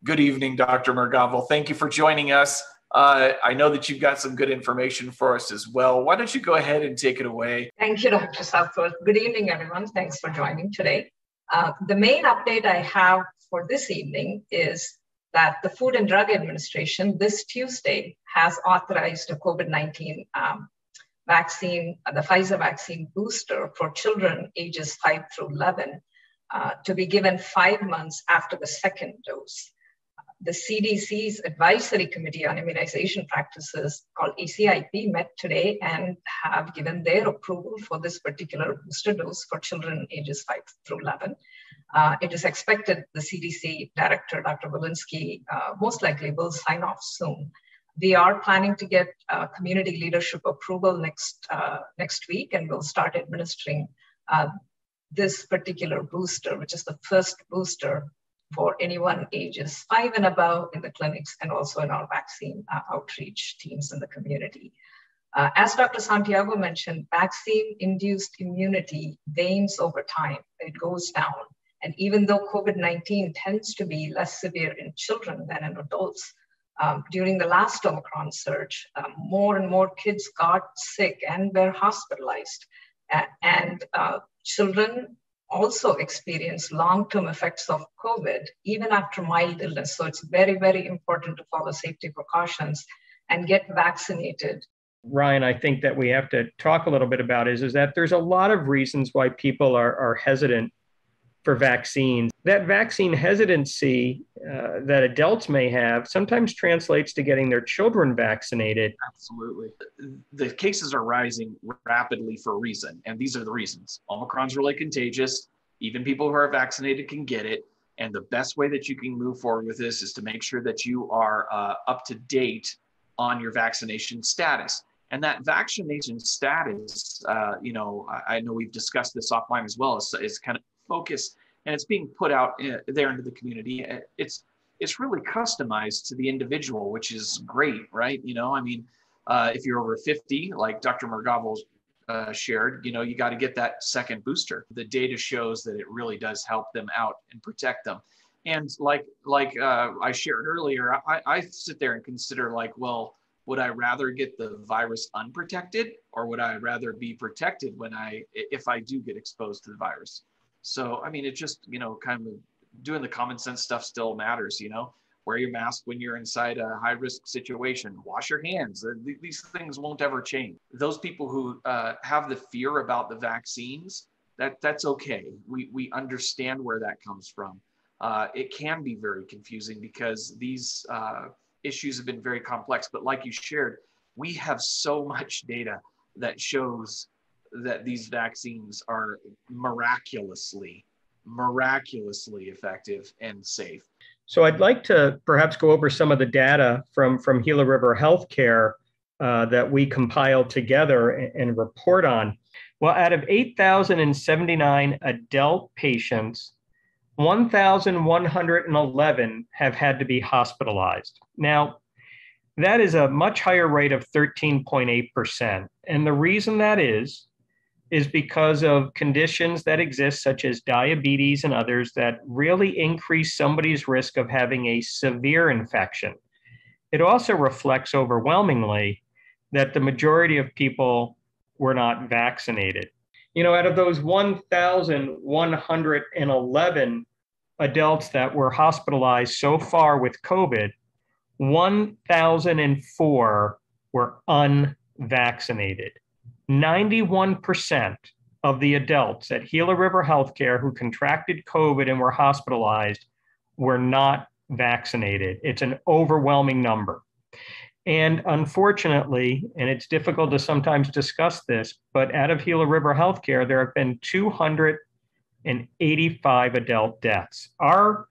Good evening, Dr. Mergavel. Thank you for joining us. I know that you've got some good information for us as well. Why don't you go ahead and take it away? Thank you, Dr. Southworth. Good evening, everyone. Thanks for joining today. The main update I have for this evening is that the Food and Drug Administration this Tuesday has authorized a COVID-19 vaccine, the Pfizer vaccine booster for children ages 5 through 11 to be given 5 months after the second dose. The CDC's Advisory Committee on Immunization Practices, called ACIP, met today and have given their approval for this particular booster dose for children ages 5 through 11. It is expected the CDC Director, Dr. Walensky, most likely will sign off soon. We are planning to get community leadership approval next week, and we'll start administering this particular booster, which is the first booster for anyone ages 5 and above in the clinics and also in our vaccine outreach teams in the community. As Dr. Santiago mentioned, vaccine-induced immunity wanes over time. It goes down. And even though COVID-19 tends to be less severe in children than in adults, during the last Omicron surge, more and more kids got sick and were hospitalized. And children also experience long-term effects of COVID, even after mild illness. So it's very, very important to follow safety precautions and get vaccinated. Ryan, I think that we have to talk a little bit about is that there's a lot of reasons why people are hesitant for vaccines. That vaccine hesitancy that adults may have sometimes translates to getting their children vaccinated. Absolutely. The cases are rising rapidly for a reason, and these are the reasons. Omicron's really contagious. Even people who are vaccinated can get it. And the best way that you can move forward with this is to make sure that you are up to date on your vaccination status. And that vaccination status, I know we've discussed this offline as well, is kind of focused, and it's being put out there into the community. It's really customized to the individual, which is great, right? If you're over 50, like Dr. Mergavel shared, you got to get that second booster. The data shows that it really does help them out and protect them. And like I shared earlier, I sit there and consider well, would I rather get the virus unprotected, or would I rather be protected if I do get exposed to the virus? So, it just, kind of doing the common sense stuff still matters, wear your mask when you're inside a high risk situation, wash your hands. These things won't ever change. Those people who have the fear about the vaccines, that's okay. We understand where that comes from. It can be very confusing because these issues have been very complex, but like you shared, we have so much data that shows that these vaccines are miraculously effective and safe. So I'd like to perhaps go over some of the data from Gila River Healthcare that we compiled together and report on. Well, out of 8,079 adult patients, 1,111 have had to be hospitalized. Now, that is a much higher rate of 13.8%. And the reason that is because of conditions that exist, such as diabetes and others, that really increase somebody's risk of having a severe infection. It also reflects overwhelmingly that the majority of people were not vaccinated. Out of those 1,111 adults that were hospitalized so far with COVID, 1,004 were unvaccinated. 91% of the adults at Gila River Healthcare who contracted COVID and were hospitalized were not vaccinated. It's an overwhelming number. And unfortunately, and it's difficult to sometimes discuss this, but out of Gila River Healthcare, there have been 285 adult deaths. Our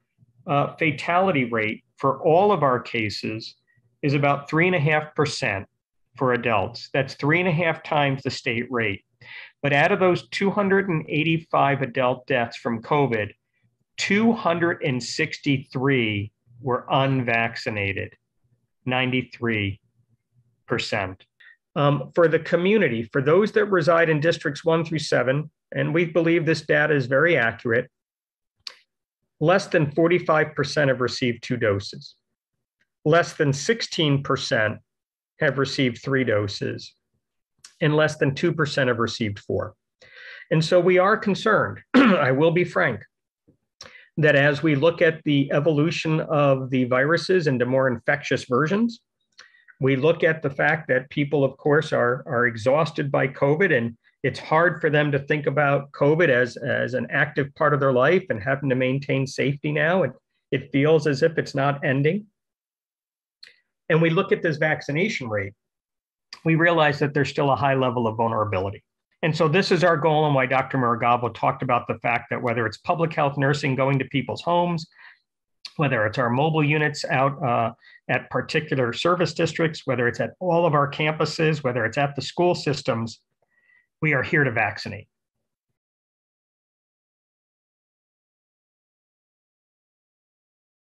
fatality rate for all of our cases is about 3.5%. for adults. That's 3.5 times the state rate. But out of those 285 adult deaths from COVID, 263 were unvaccinated, 93%. For the community, for those that reside in districts 1 through 7, and we believe this data is very accurate, less than 45% have received 2 doses. Less than 16% have received 3 doses, and less than 2% have received 4. And so we are concerned, I will be frank, that as we look at the evolution of the viruses into more infectious versions, we look at the fact that people, of course, are exhausted by COVID, and it's hard for them to think about COVID as an active part of their life and having to maintain safety now. And it feels as if it's not ending. And we look at this vaccination rate, we realize that there's still a high level of vulnerability. And so this is our goal, and why Dr. Maragavo talked about the fact that whether it's public health nursing going to people's homes, whether it's our mobile units out at particular service districts, whether it's at all of our campuses, whether it's at the school systems, we are here to vaccinate.